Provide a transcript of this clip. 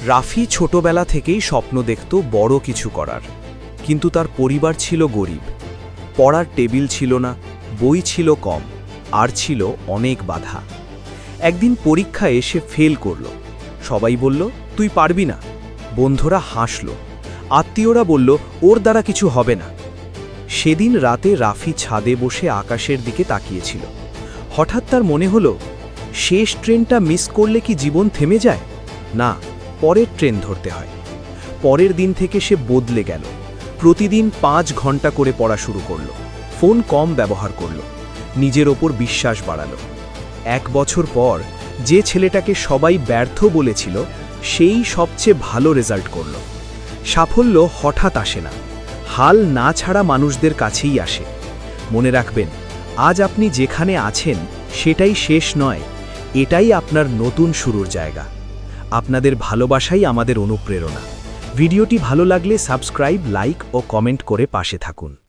রাফি ছোটবেলা থেকেই স্বপ্ন দেখত বড় কিছু করার, কিন্তু তার পরিবার ছিল গরিব। পড়ার টেবিল ছিল না, বই ছিল কম, আর ছিল অনেক বাধা। একদিন পরীক্ষায় সে ফেল করল। সবাই বলল, তুই পারবি না। বন্ধুরা হাসল, আত্মীয়রা বলল, ওর দ্বারা কিছু হবে না। সেদিন রাতে রাফি ছাদে বসে আকাশের দিকে তাকিয়েছিল। হঠাৎ তার মনে হলো, শেষ ট্রেনটা মিস করলে কি জীবন থেমে যায়? না, পরের ট্রেন ধরতে হয়। পরের দিন থেকে সে বদলে গেল। প্রতিদিন 5 ঘন্টা করে পড়া শুরু করল, ফোন কম ব্যবহার করল, নিজের ওপর বিশ্বাস বাড়ালো। 1 বছর পর যে ছেলেটাকে সবাই ব্যর্থ বলেছিল, সেই সবচেয়ে ভালো রেজাল্ট করল। সাফল্য হঠাৎ আসে না, হাল না ছাড়া মানুষদের কাছেই আসে। মনে রাখবেন, আজ আপনি যেখানে আছেন সেটাই শেষ নয়, এটাই আপনার নতুন শুরুর জায়গা। আপনাদের ভালোবাসাই আমাদের অনুপ্রেরণা। ভিডিওটি ভালো লাগলে সাবস্ক্রাইব, লাইক ও কমেন্ট করে পাশে থাকুন।